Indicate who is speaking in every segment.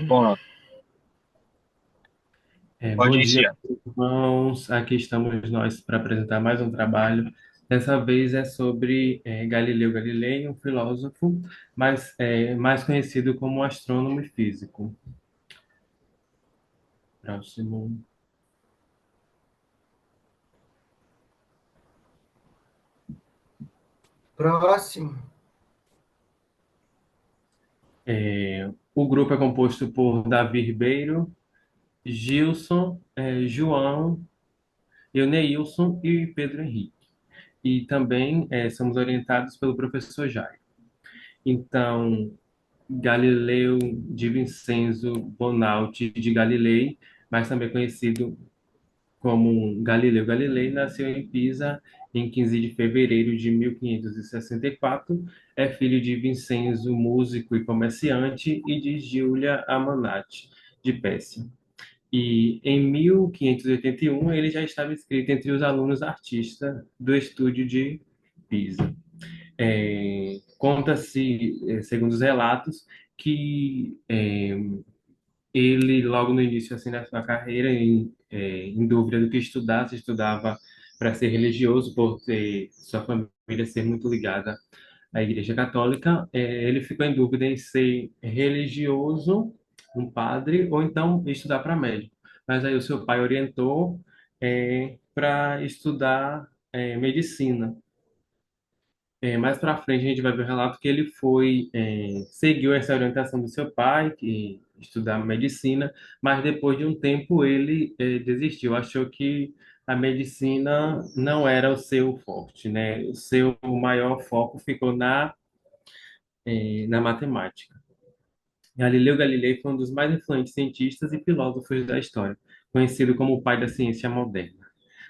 Speaker 1: Bom,
Speaker 2: Bom
Speaker 1: pode
Speaker 2: dia,
Speaker 1: iniciar.
Speaker 2: irmãos. Aqui estamos nós para apresentar mais um trabalho. Dessa vez é sobre Galileu Galilei, um filósofo, mais conhecido como astrônomo e físico. Próximo.
Speaker 1: Próximo.
Speaker 2: O grupo é composto por Davi Ribeiro, Gilson, João, Euneilson e Pedro Henrique. E também somos orientados pelo professor Jair. Então, Galileu de Vincenzo Bonatti de Galilei, mas também conhecido como Galileu Galilei, nasceu em Pisa em 15 de fevereiro de 1564. É filho de Vincenzo, músico e comerciante, e de Giulia Amanati, de Péssia. E em 1581 ele já estava inscrito entre os alunos artistas do estúdio de Pisa. Conta-se, segundo os relatos, que ele, logo no início assim, da sua carreira, em dúvida do que estudar, se estudava para ser religioso, por ter sua família ser muito ligada à Igreja Católica, ele ficou em dúvida em ser religioso, um padre, ou então estudar para médico. Mas aí o seu pai orientou para estudar medicina. Mais para frente a gente vai ver o relato que ele seguiu essa orientação do seu pai, que estudar medicina, mas depois de um tempo ele desistiu, achou que a medicina não era o seu forte, né? O seu maior foco ficou na matemática. Galileu Galilei foi um dos mais influentes cientistas e filósofos da história, conhecido como o pai da ciência moderna.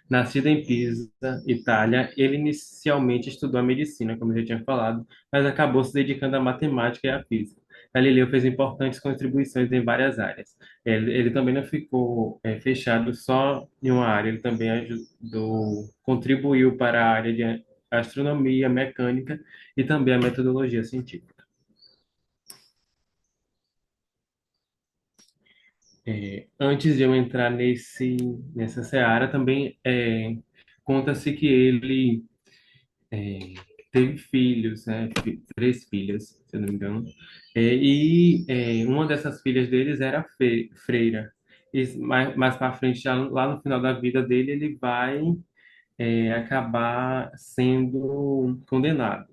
Speaker 2: Nascido em Pisa, Itália, ele inicialmente estudou a medicina, como eu já tinha falado, mas acabou se dedicando à matemática e à física. Galileu fez importantes contribuições em várias áreas. Ele também não ficou fechado só em uma área, ele também contribuiu para a área de astronomia, mecânica e também a metodologia científica. Antes de eu entrar nessa seara, também conta-se que ele é, teve filhos, né? Três filhas, se eu não me engano. Uma dessas filhas deles era freira. E mais para frente, lá no final da vida dele, ele vai acabar sendo condenado.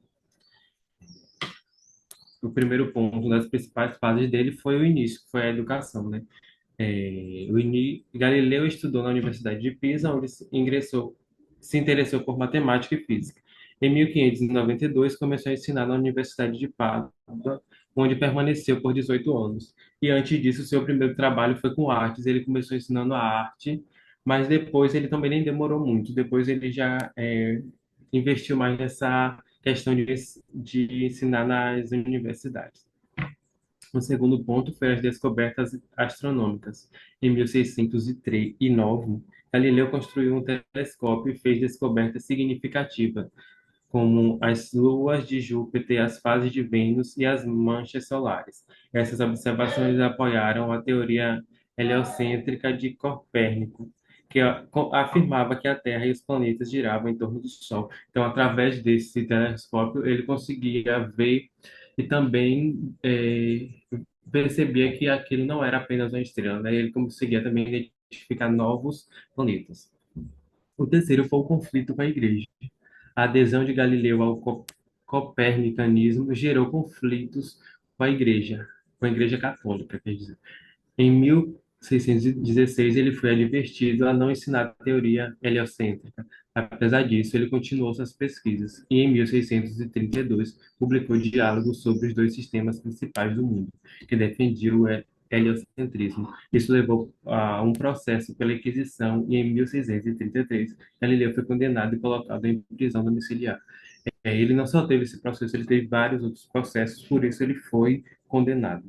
Speaker 2: O primeiro ponto, uma das principais fases dele foi o início, que foi a educação, né? Galileu estudou na Universidade de Pisa, onde se interessou por matemática e física. Em 1592, começou a ensinar na Universidade de Pádua, onde permaneceu por 18 anos. E antes disso, seu primeiro trabalho foi com artes. Ele começou ensinando a arte, mas depois ele também nem demorou muito. Depois ele já investiu mais nessa questão de ensinar nas universidades. O segundo ponto foi as descobertas astronômicas. Em 1609, Galileu construiu um telescópio e fez descobertas significativas, como as luas de Júpiter, as fases de Vênus e as manchas solares. Essas observações apoiaram a teoria heliocêntrica de Copérnico, que afirmava que a Terra e os planetas giravam em torno do Sol. Então, através desse telescópio, ele conseguia ver e também percebia que aquilo não era apenas uma estrela, né? Ele conseguia também identificar novos planetas. O terceiro foi o conflito com a Igreja. A adesão de Galileu ao copernicanismo gerou conflitos com a Igreja Católica, quer dizer. Em 1616, ele foi advertido a não ensinar a teoria heliocêntrica. Apesar disso, ele continuou suas pesquisas e, em 1632, publicou diálogos sobre os dois sistemas principais do mundo, que defendiam o heliocentrismo. Isso levou a um processo pela Inquisição e, em 1633, Galileu foi condenado e colocado em prisão domiciliar. Ele não só teve esse processo, ele teve vários outros processos, por isso ele foi condenado.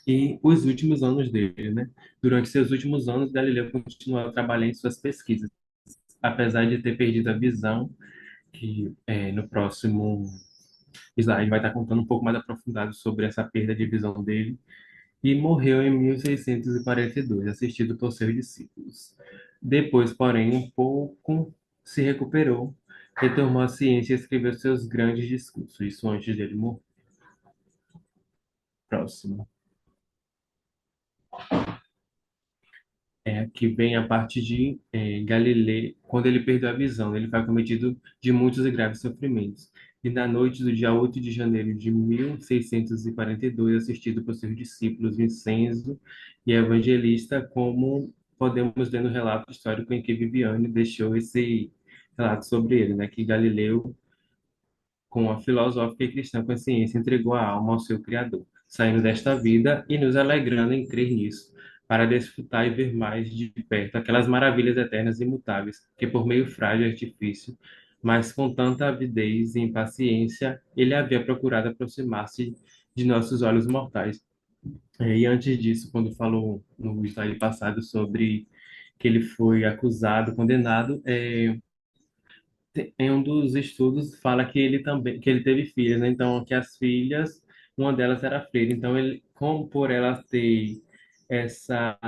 Speaker 2: E os últimos anos dele, né? Durante seus últimos anos, Galileu continuou a trabalhar em suas pesquisas, apesar de ter perdido a visão, que no próximo slide vai estar contando um pouco mais aprofundado sobre essa perda de visão dele. e morreu em 1642, assistido por seus discípulos. Depois, porém, um pouco se recuperou, retomou a ciência e escreveu seus grandes discursos, isso antes dele morrer. Próximo. Que vem a parte de Galileu, quando ele perdeu a visão, ele foi acometido de muitos e graves sofrimentos. E na noite do dia 8 de janeiro de 1642, assistido por seus discípulos Vincenzo e Evangelista, como podemos ler no relato histórico em que Viviane deixou esse relato sobre ele, né, que Galileu com a filosófica e cristã consciência, entregou a alma ao seu Criador, saindo desta vida e nos alegrando em crer nisso, para desfrutar e ver mais de perto aquelas maravilhas eternas e imutáveis, que por meio frágil e artifício, mas com tanta avidez e impaciência, ele havia procurado aproximar-se de nossos olhos mortais. E antes disso, quando falou no slide passado sobre que ele foi acusado, condenado, em um dos estudos fala que ele também que ele teve filhas, né? Então que as filhas, uma delas era freira. Então ele, como por ela ter essa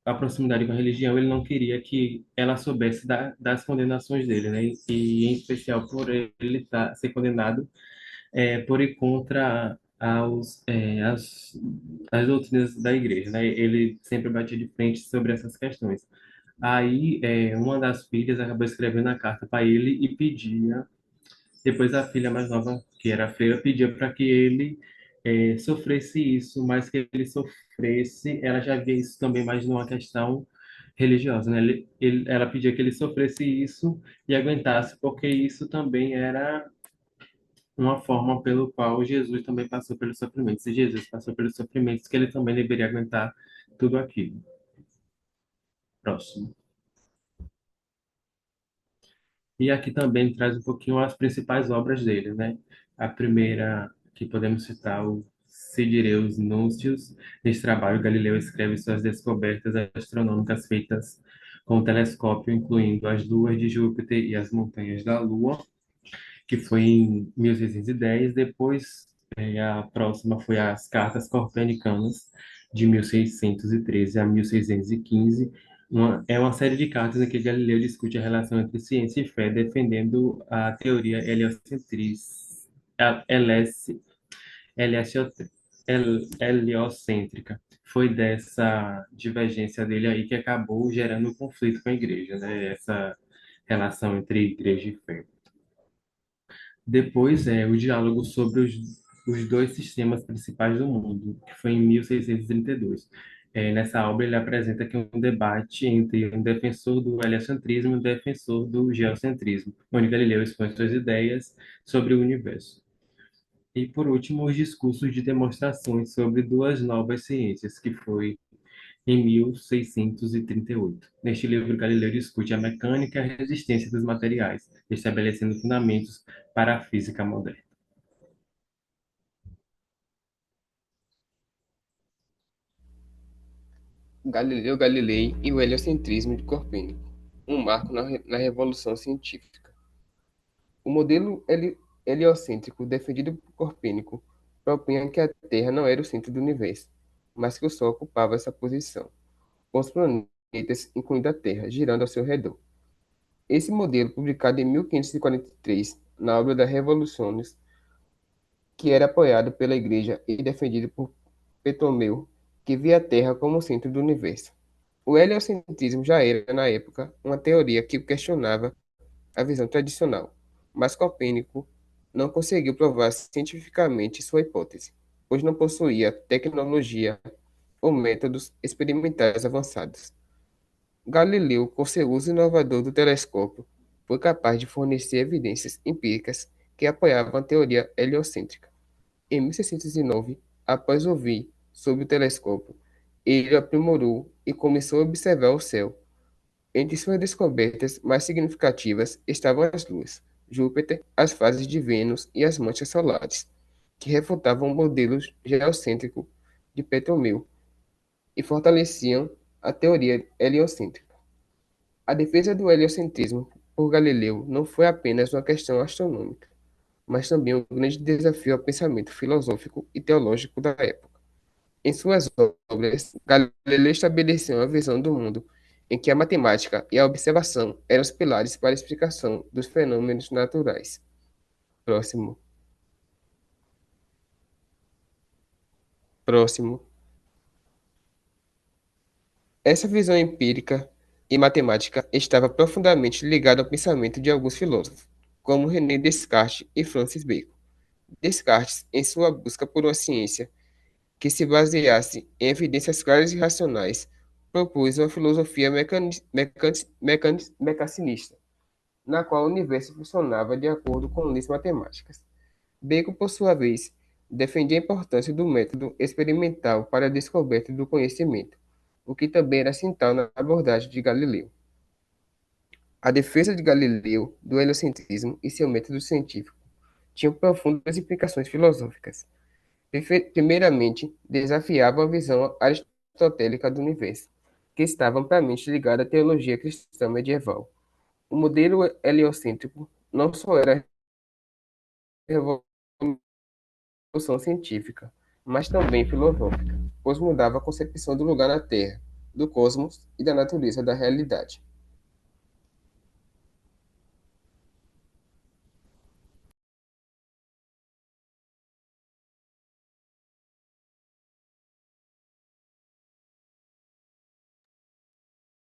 Speaker 2: a proximidade com a religião, ele não queria que ela soubesse das condenações dele, né? E em especial por ele ser condenado por ir contra as doutrinas da igreja, né? Ele sempre batia de frente sobre essas questões. Aí, uma das filhas acabou escrevendo a carta para ele e pedia, depois a filha mais nova, que era a freira, pedia para que ele sofresse isso, mas que ele sofresse, ela já via isso também mais numa questão religiosa, né? Ela pedia que ele sofresse isso e aguentasse, porque isso também era uma forma pelo qual Jesus também passou pelos sofrimentos. Se Jesus passou pelos sofrimentos, que ele também deveria aguentar tudo aquilo. Próximo. E aqui também traz um pouquinho as principais obras dele, né? A primeira que podemos citar, o Sidereus Núncios. Neste trabalho, Galileu escreve suas descobertas astronômicas feitas com o telescópio, incluindo as luas de Júpiter e as montanhas da Lua, que foi em 1610. Depois, a próxima foi as Cartas Copernicanas, de 1613 a 1615. É uma série de cartas em que Galileu discute a relação entre ciência e fé, defendendo a teoria heliocêntrica. Foi dessa divergência dele aí que acabou gerando um conflito com a igreja, né? Essa relação entre igreja e fé. Depois, o diálogo sobre os dois sistemas principais do mundo, que foi em 1632. Nessa obra, ele apresenta aqui um debate entre um defensor do heliocentrismo e um defensor do geocentrismo, onde Galileu expõe suas ideias sobre o universo. E, por último, os discursos de demonstrações sobre duas novas ciências, que foi em 1638. Neste livro, Galileu discute a mecânica e a resistência dos materiais, estabelecendo fundamentos para a física moderna.
Speaker 3: Galileu Galilei e o heliocentrismo de Copérnico, um marco na revolução científica. O modelo heliocêntrico defendido por Copérnico propunha que a Terra não era o centro do universo, mas que o Sol ocupava essa posição, com os planetas, incluindo a Terra, girando ao seu redor. Esse modelo, publicado em 1543 na obra da Revoluções, que era apoiado pela Igreja e defendido por Ptolomeu, que via a Terra como o centro do universo. O heliocentrismo já era, na época, uma teoria que questionava a visão tradicional, mas Copérnico não conseguiu provar cientificamente sua hipótese, pois não possuía tecnologia ou métodos experimentais avançados. Galileu, com seu uso inovador do telescópio, foi capaz de fornecer evidências empíricas que apoiavam a teoria heliocêntrica. Em 1609, após ouvir sobre o telescópio, ele o aprimorou e começou a observar o céu. Entre suas descobertas mais significativas estavam as luas, Júpiter, as fases de Vênus e as manchas solares, que refutavam o modelo geocêntrico de Ptolomeu e fortaleciam a teoria heliocêntrica. A defesa do heliocentrismo por Galileu não foi apenas uma questão astronômica, mas também um grande desafio ao pensamento filosófico e teológico da época. Em suas obras, Galileu estabeleceu uma visão do mundo em que a matemática e a observação eram os pilares para a explicação dos fenômenos naturais. Próximo, próximo. Essa visão empírica e matemática estava profundamente ligada ao pensamento de alguns filósofos, como René Descartes e Francis Bacon. Descartes, em sua busca por uma ciência que se baseasse em evidências claras e racionais, propôs uma filosofia mecanicista, na qual o universo funcionava de acordo com leis matemáticas. Bacon, por sua vez, defendia a importância do método experimental para a descoberta do conhecimento, o que também era central na abordagem de Galileu. A defesa de Galileu do heliocentrismo e seu método científico tinham profundas implicações filosóficas. Primeiramente, desafiavam a visão aristotélica do universo, que estava amplamente ligada à teologia cristã medieval. O modelo heliocêntrico não só era revolução científica, mas também filosófica, pois mudava a concepção do lugar na Terra, do cosmos e da natureza da realidade.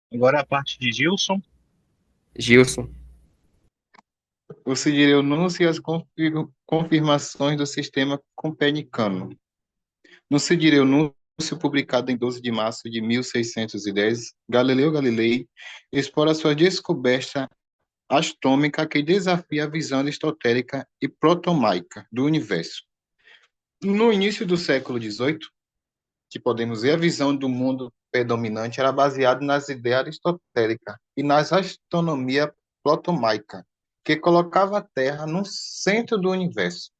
Speaker 4: Agora a parte de Gilson.
Speaker 3: Gilson,
Speaker 4: O Sidereunúncio e as confirmações do sistema copernicano. No Sidereunúncio, publicado em 12 de março de 1610, Galileu Galilei explora sua descoberta astômica que desafia a visão aristotélica e protomaica do universo. No início do século XVIII, que podemos ver, a visão do mundo predominante era baseada nas ideias aristotélicas e nas astronomia protomaica, que colocava a Terra no centro do universo.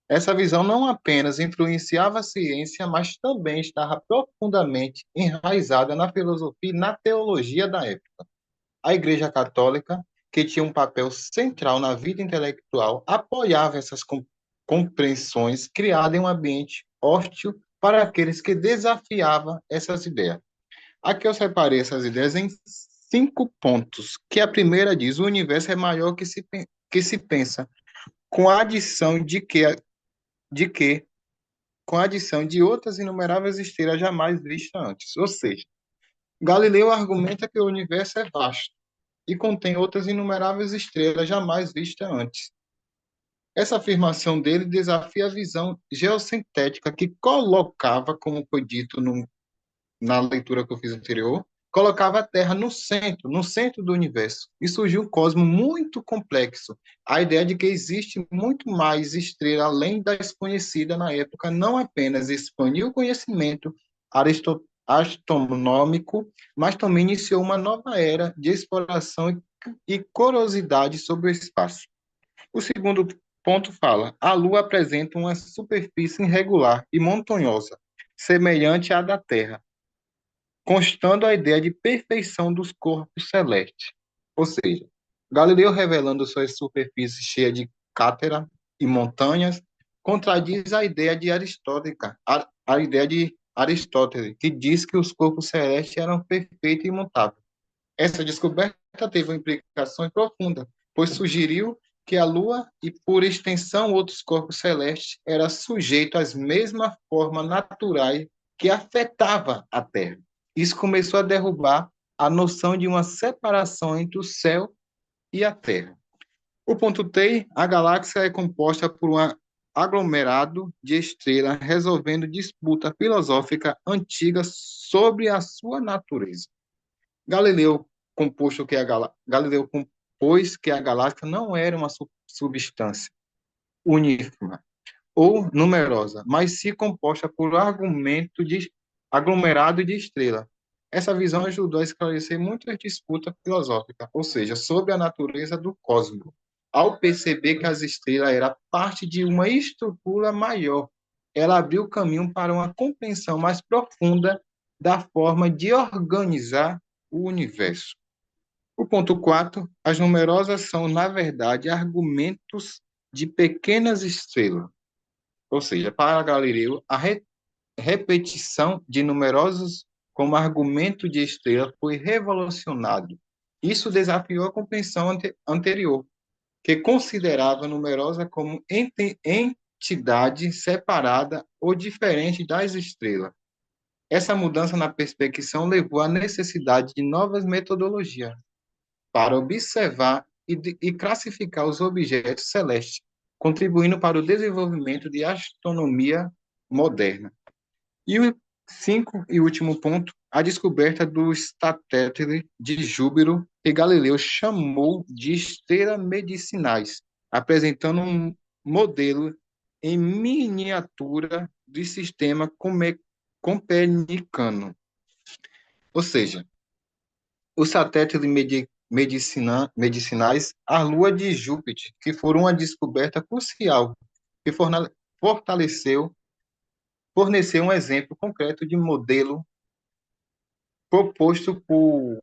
Speaker 4: Essa visão não apenas influenciava a ciência, mas também estava profundamente enraizada na filosofia e na teologia da época. A Igreja Católica, que tinha um papel central na vida intelectual, apoiava essas compreensões criadas em um ambiente hostil para aqueles que desafiavam essas ideias. Aqui eu separei essas ideias em 5 pontos, que a primeira diz: o universo é maior que se pensa, com a adição de que, com a adição de outras inumeráveis estrelas jamais vistas antes. Ou seja, Galileu argumenta que o universo é vasto e contém outras inumeráveis estrelas jamais vistas antes. Essa afirmação dele desafia a visão geossintética que colocava, como foi dito na leitura que eu fiz anterior, colocava a Terra no centro do universo. E surgiu um cosmos muito complexo. A ideia de que existe muito mais estrela além da desconhecida na época não apenas expandiu o conhecimento astronômico, mas também iniciou uma nova era de exploração e curiosidade sobre o espaço. O segundo ponto fala: a Lua apresenta uma superfície irregular e montanhosa, semelhante à da Terra, constando a ideia de perfeição dos corpos celestes. Ou seja, Galileu, revelando sua superfície cheia de cátedra e montanhas, contradiz a ideia de Aristóteles, a ideia de Aristóteles, que diz que os corpos celestes eram perfeitos e imutáveis. Essa descoberta teve uma implicação profunda, pois sugeriu que a Lua e, por extensão, outros corpos celestes eram sujeitos às mesmas formas naturais que afetavam a Terra. Isso começou a derrubar a noção de uma separação entre o céu e a Terra. O ponto T, a galáxia é composta por um aglomerado de estrelas resolvendo disputa filosófica antiga sobre a sua natureza. Galileu Galileu compôs que a galáxia não era uma substância uníforme ou numerosa, mas se composta por aglomerado de estrelas. Essa visão ajudou a esclarecer muitas disputas filosóficas, ou seja, sobre a natureza do cosmos, ao perceber que as estrelas eram parte de uma estrutura maior. Ela abriu caminho para uma compreensão mais profunda da forma de organizar o universo. O ponto 4, as numerosas são, na verdade, argumentos de pequenas estrelas. Ou seja, para Galileu, repetição de numerosos como argumento de estrela foi revolucionário. Isso desafiou a compreensão anterior, que considerava numerosa como entidade separada ou diferente das estrelas. Essa mudança na perspectiva levou à necessidade de novas metodologias para observar e classificar os objetos celestes, contribuindo para o desenvolvimento de astronomia moderna. E o cinco e último ponto, a descoberta do satélite de Júpiter, que Galileu chamou de estrelas medicinais, apresentando um modelo em miniatura do sistema copernicano. Ou seja, os satélites medicinais, a Lua de Júpiter, que foram uma descoberta crucial, que forneceu um exemplo concreto de modelo proposto por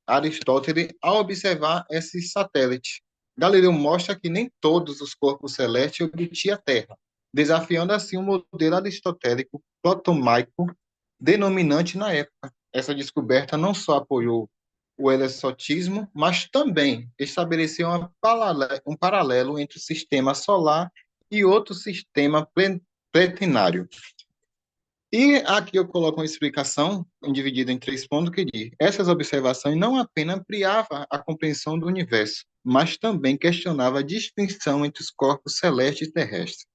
Speaker 4: Aristóteles ao observar esses satélites. Galileu mostra que nem todos os corpos celestes obtinham a Terra, desafiando assim o modelo aristotélico ptolomaico denominante na época. Essa descoberta não só apoiou o heliocentismo, mas também estabeleceu um paralelo entre o sistema solar e outro sistema planetário. E aqui eu coloco uma explicação dividida em 3 pontos que diz: essas observações não apenas ampliavam a compreensão do universo, mas também questionavam a distinção entre os corpos celestes e terrestres.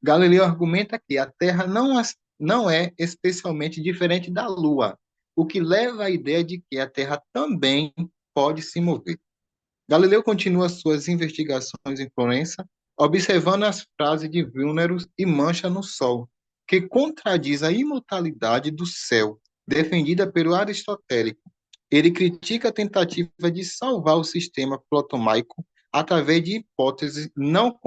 Speaker 4: Galileu argumenta que a Terra não é especialmente diferente da Lua, o que leva à ideia de que a Terra também pode se mover. Galileu continua suas investigações em Florença, observando as frases de Vênus e mancha no Sol, que contradiz a imortalidade do céu, defendida pelo aristotélico. Ele critica a tentativa de salvar o sistema ptolomaico através de hipóteses não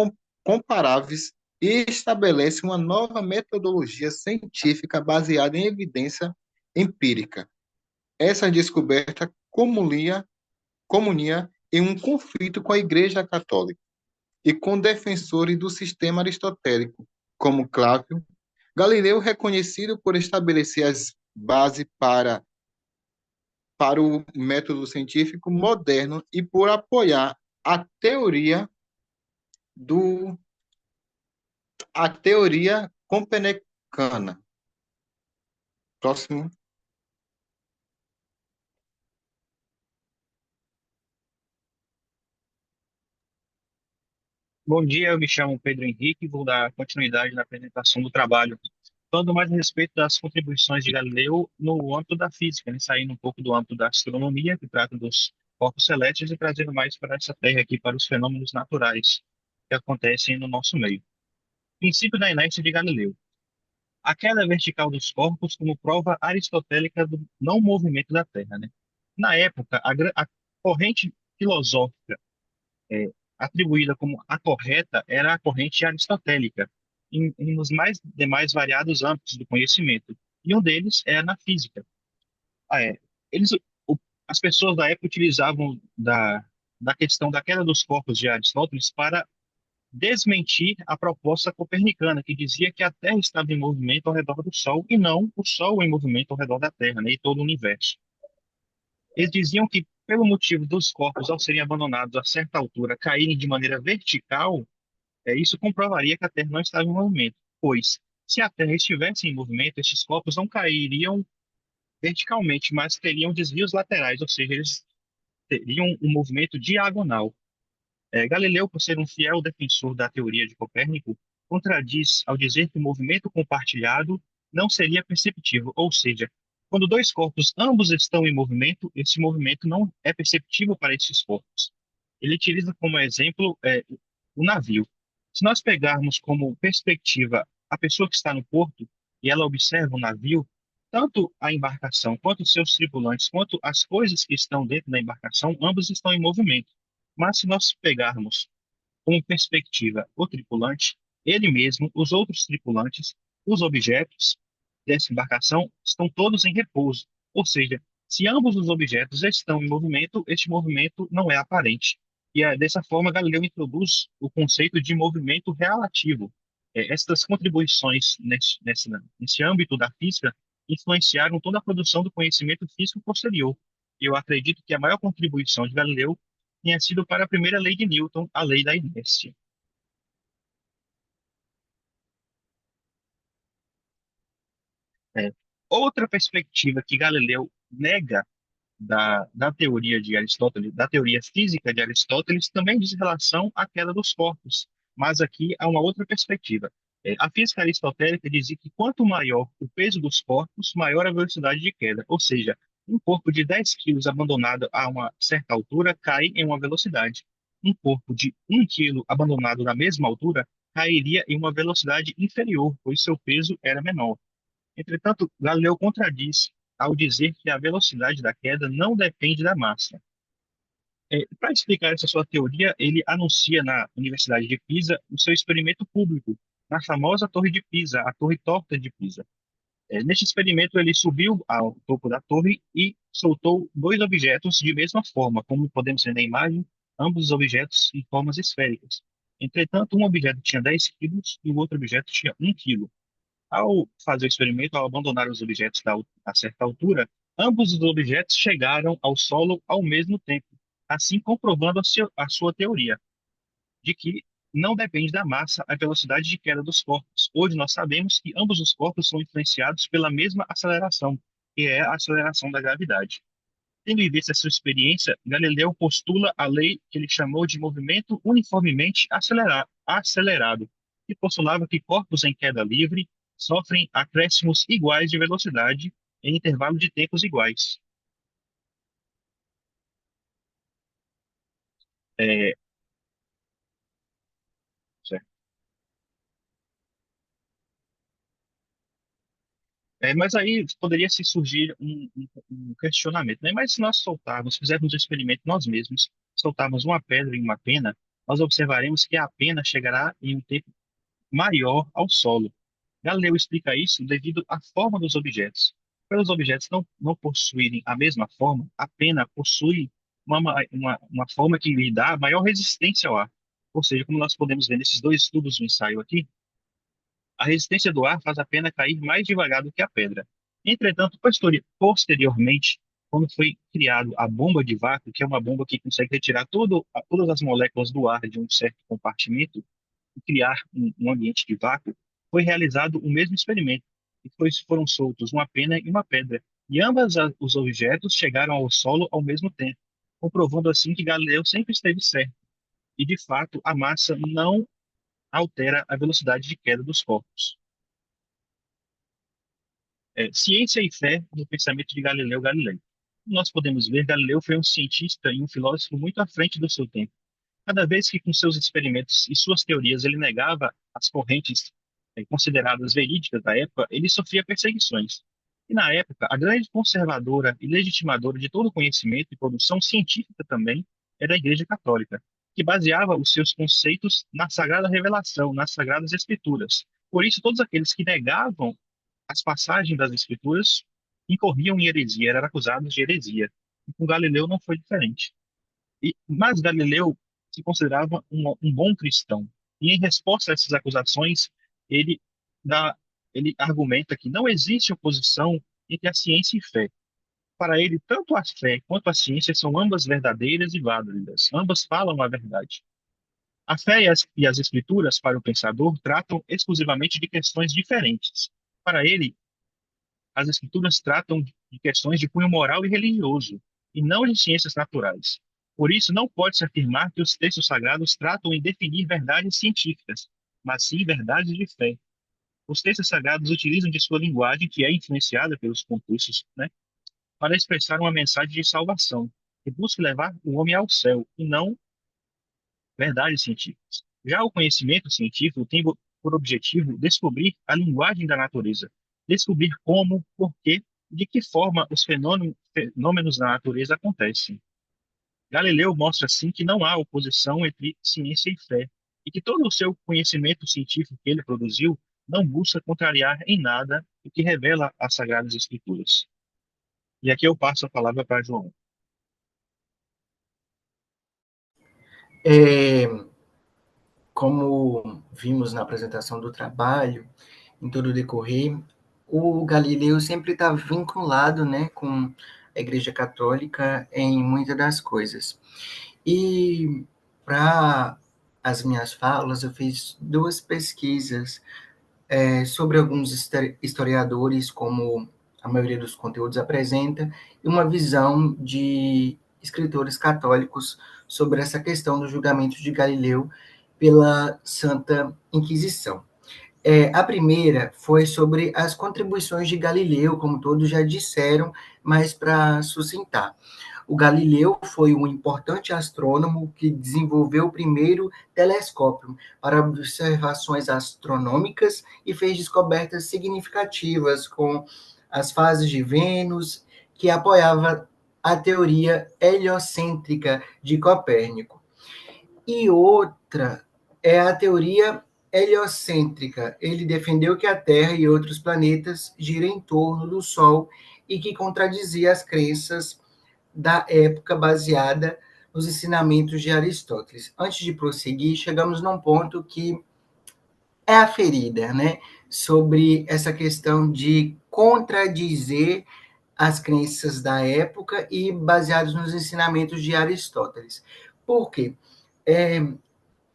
Speaker 4: comparáveis e estabelece uma nova metodologia científica baseada em evidência empírica. Essa descoberta comunia em um conflito com a Igreja Católica e com defensores do sistema aristotélico, como Clávio. Galileu, reconhecido por estabelecer as bases para o método científico moderno e por apoiar do, a teoria copernicana. Próximo.
Speaker 5: Bom dia, eu me chamo Pedro Henrique e vou dar continuidade na apresentação do trabalho, falando mais a respeito das contribuições de Galileu no âmbito da física, né? Saindo um pouco do âmbito da astronomia, que trata dos corpos celestes, e trazendo mais para essa Terra aqui, para os fenômenos naturais que acontecem no nosso meio. Princípio da inércia de Galileu. A queda vertical dos corpos como prova aristotélica do não movimento da Terra, né? Na época, a corrente filosófica atribuída como a correta era a corrente aristotélica, nos mais demais variados âmbitos do conhecimento, e um deles é na física. Ah, é, eles, o- as pessoas da época utilizavam da questão da queda dos corpos de Aristóteles para desmentir a proposta copernicana, que dizia que a Terra estava em movimento ao redor do Sol, e não o Sol em movimento ao redor da Terra, né, e todo o universo. Eles diziam que, pelo motivo dos corpos, ao serem abandonados a certa altura, caírem de maneira vertical, isso comprovaria que a Terra não estava em movimento, pois, se a Terra estivesse em movimento, estes corpos não cairiam verticalmente, mas teriam desvios laterais, ou seja, eles teriam um movimento diagonal. Galileu, por ser um fiel defensor da teoria de Copérnico, contradiz ao dizer que o movimento compartilhado não seria perceptível, ou seja, quando dois corpos ambos estão em movimento, esse movimento não é perceptível para esses corpos. Ele utiliza como exemplo o navio. Se nós pegarmos como perspectiva a pessoa que está no porto e ela observa o navio, tanto a embarcação quanto os seus tripulantes, quanto as coisas que estão dentro da embarcação, ambos estão em movimento. Mas se nós pegarmos como perspectiva o tripulante, ele mesmo, os outros tripulantes, os objetos dessa embarcação estão todos em repouso. Ou seja, se ambos os objetos estão em movimento, este movimento não é aparente. E dessa forma, Galileu introduz o conceito de movimento relativo. Essas contribuições nesse âmbito da física influenciaram toda a produção do conhecimento físico posterior. Eu acredito que a maior contribuição de Galileu tenha sido para a primeira lei de Newton, a lei da inércia. É, Outra perspectiva que Galileu nega da teoria de Aristóteles, da teoria física de Aristóteles, também diz relação à queda dos corpos, mas aqui há uma outra perspectiva. A física aristotélica dizia que quanto maior o peso dos corpos, maior a velocidade de queda, ou seja, um corpo de 10 quilos abandonado a uma certa altura cai em uma velocidade. Um corpo de 1 quilo abandonado na mesma altura cairia em uma velocidade inferior, pois seu peso era menor. Entretanto, Galileu contradiz ao dizer que a velocidade da queda não depende da massa. Para explicar essa sua teoria, ele anuncia na Universidade de Pisa o seu experimento público, na famosa Torre de Pisa, a Torre Torta de Pisa. Neste experimento, ele subiu ao topo da torre e soltou dois objetos de mesma forma, como podemos ver na imagem, ambos os objetos em formas esféricas. Entretanto, um objeto tinha 10 quilos e o outro objeto tinha 1 quilo. Ao fazer o experimento, ao abandonar os objetos a certa altura, ambos os objetos chegaram ao solo ao mesmo tempo, assim comprovando a sua teoria de que não depende da massa a velocidade de queda dos corpos. Hoje nós sabemos que ambos os corpos são influenciados pela mesma aceleração, que é a aceleração da gravidade. Tendo em vista essa experiência, Galileu postula a lei que ele chamou de movimento uniformemente acelerado, que postulava que corpos em queda livre sofrem acréscimos iguais de velocidade em intervalo de tempos iguais. É, certo. Mas aí poderia se surgir um questionamento, né? Mas se nós soltarmos, fizermos o experimento nós mesmos, soltarmos uma pedra em uma pena, nós observaremos que a pena chegará em um tempo maior ao solo. Galileu explica isso devido à forma dos objetos. Pelos objetos não possuírem a mesma forma, a pena possui uma forma que lhe dá maior resistência ao ar. Ou seja, como nós podemos ver nesses dois estudos do ensaio aqui, a resistência do ar faz a pena cair mais devagar do que a pedra. Entretanto, posteriormente, quando foi criado a bomba de vácuo, que é uma bomba que consegue retirar todas as moléculas do ar de um certo compartimento, e criar um ambiente de vácuo, foi realizado o mesmo experimento. E foram soltos uma pena e uma pedra. E ambos os objetos chegaram ao solo ao mesmo tempo, comprovando assim que Galileu sempre esteve certo. E, de fato, a massa não altera a velocidade de queda dos corpos. Ciência e fé no pensamento de Galileu Galilei. Como nós podemos ver, Galileu foi um cientista e um filósofo muito à frente do seu tempo. Cada vez que, com seus experimentos e suas teorias, ele negava as correntes consideradas verídicas da época, ele sofria perseguições. E, na época, a grande conservadora e legitimadora de todo o conhecimento e produção científica também era a Igreja Católica, que baseava os seus conceitos na Sagrada Revelação, nas Sagradas Escrituras. Por isso, todos aqueles que negavam as passagens das Escrituras incorriam em heresia, eram acusados de heresia. E com Galileu não foi diferente. Mas Galileu se considerava um bom cristão. E em resposta a essas acusações, ele, dá, ele argumenta que não existe oposição entre a ciência e fé. Para ele, tanto a fé quanto a ciência são ambas verdadeiras e válidas. Ambas falam a verdade. A fé e as escrituras, para o pensador, tratam exclusivamente de questões diferentes. Para ele, as escrituras tratam de questões de cunho moral e religioso, e não de ciências naturais. Por isso, não pode-se afirmar que os textos sagrados tratam em definir verdades científicas, mas sim verdades de fé. Os textos sagrados utilizam de sua linguagem, que é influenciada pelos concursos, né, para expressar uma mensagem de salvação, que busca levar o homem ao céu, e não verdades científicas. Já o conhecimento científico tem por objetivo descobrir a linguagem da natureza, descobrir como, por quê e de que forma os fenômenos da natureza acontecem. Galileu mostra assim que não há oposição entre ciência e fé, e que todo o seu conhecimento científico que ele produziu não busca contrariar em nada o que revela as Sagradas Escrituras. E aqui eu passo a palavra para João.
Speaker 1: como vimos na apresentação do trabalho, em todo o decorrer, o Galileu sempre está vinculado, né, com a Igreja Católica em muitas das coisas. E para as minhas falas, eu fiz duas pesquisas sobre alguns historiadores, como a maioria dos conteúdos apresenta, e uma visão de escritores católicos sobre essa questão do julgamento de Galileu pela Santa Inquisição. A primeira foi sobre as contribuições de Galileu, como todos já disseram, mas para sucintar. O Galileu foi um importante astrônomo que desenvolveu o primeiro telescópio para observações astronômicas e fez descobertas significativas com as fases de Vênus, que apoiava a teoria heliocêntrica de Copérnico. E outra é a teoria heliocêntrica. Ele defendeu que a Terra e outros planetas giram em torno do Sol e que contradizia as crenças da época baseada nos ensinamentos de Aristóteles. Antes de prosseguir, chegamos num ponto que é a ferida, né? Sobre essa questão de contradizer as crenças da época e baseados nos ensinamentos de Aristóteles. Por quê?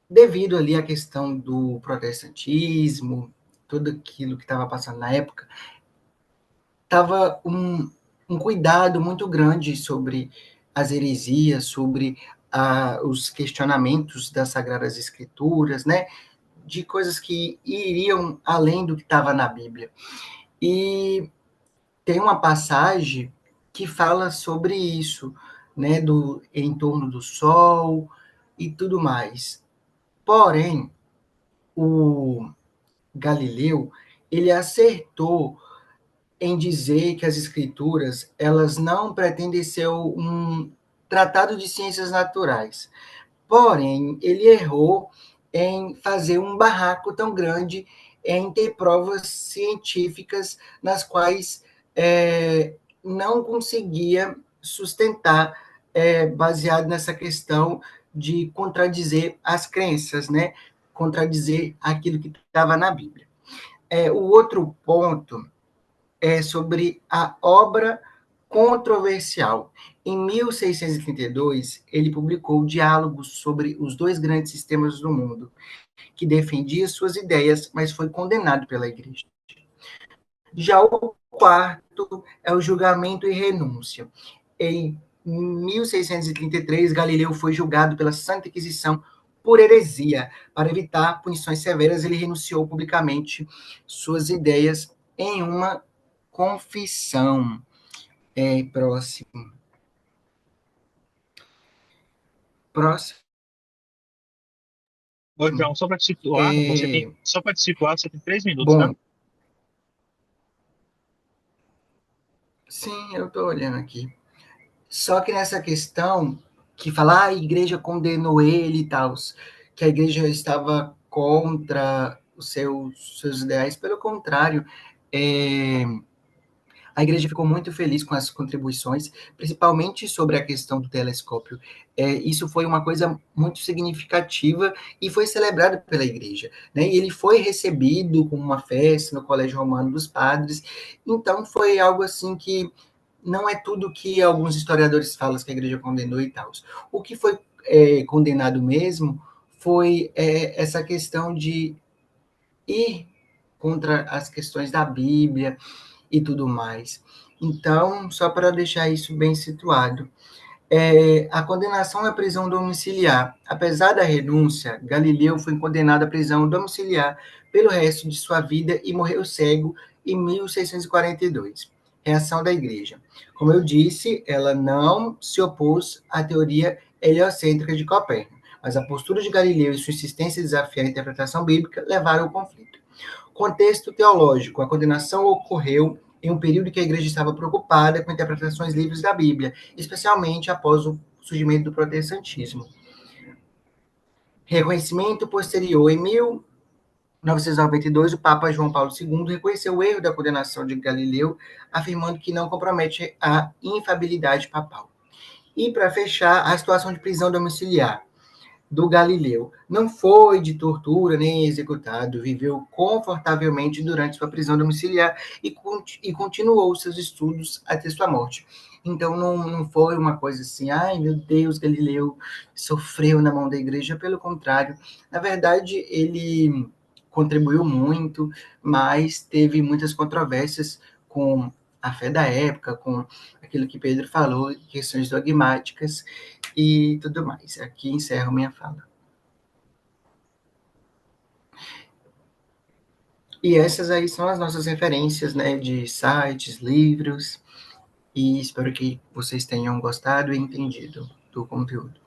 Speaker 1: Devido ali à questão do protestantismo, tudo aquilo que estava passando na época, estava um cuidado muito grande sobre as heresias, sobre os questionamentos das Sagradas Escrituras, né? De coisas que iriam além do que estava na Bíblia. E tem uma passagem que fala sobre isso, né? Em torno do Sol e tudo mais. Porém, o Galileu, ele acertou em dizer que as escrituras, elas não pretendem ser um tratado de ciências naturais. Porém, ele errou em fazer um barraco tão grande em ter provas científicas nas quais não conseguia sustentar, baseado nessa questão de contradizer as crenças, né? Contradizer aquilo que estava na Bíblia. O outro ponto é sobre a obra controversial. Em 1632, ele publicou diálogos sobre os dois grandes sistemas do mundo, que defendia suas ideias, mas foi condenado pela Igreja. Já o quarto é o julgamento e renúncia. Em 1633, Galileu foi julgado pela Santa Inquisição por heresia. Para evitar punições severas, ele renunciou publicamente suas ideias em uma confissão. Próximo.
Speaker 5: Ô, João, só para te situar, você tem 3 minutos, tá?
Speaker 1: Bom, sim, eu estou olhando aqui. Só que nessa questão que fala, a igreja condenou ele e tal, que a igreja estava contra os seus ideais, pelo contrário, a igreja ficou muito feliz com as contribuições, principalmente sobre a questão do telescópio. Isso foi uma coisa muito significativa e foi celebrado pela igreja, né? E ele foi recebido com uma festa no Colégio Romano dos Padres. Então, foi algo assim que não é tudo que alguns historiadores falam que a igreja condenou e tal. O que foi condenado mesmo foi essa questão de ir contra as questões da Bíblia e tudo mais. Então, só para deixar isso bem situado, a condenação à prisão domiciliar. Apesar da renúncia, Galileu foi condenado à prisão domiciliar pelo resto de sua vida e morreu cego em 1642. Reação da Igreja. Como eu disse, ela não se opôs à teoria heliocêntrica de Copérnico, mas a postura de Galileu e sua insistência em desafiar a interpretação bíblica levaram ao conflito. Contexto teológico. A condenação ocorreu em um período que a igreja estava preocupada com interpretações livres da Bíblia, especialmente após o surgimento do protestantismo. Reconhecimento posterior. Em 1992, o Papa João Paulo II reconheceu o erro da condenação de Galileu, afirmando que não compromete a infabilidade papal. E, para fechar, a situação de prisão domiciliar. do Galileu. Não foi de tortura nem executado, viveu confortavelmente durante sua prisão domiciliar e continuou seus estudos até sua morte. Então, não foi uma coisa assim, ai meu Deus, Galileu sofreu na mão da igreja, pelo contrário. Na verdade, ele contribuiu muito, mas teve muitas controvérsias com a fé da época, com aquilo que Pedro falou, questões dogmáticas e tudo mais. Aqui encerro minha fala. E essas aí são as nossas referências, né, de sites, livros, e espero que vocês tenham gostado e entendido do conteúdo.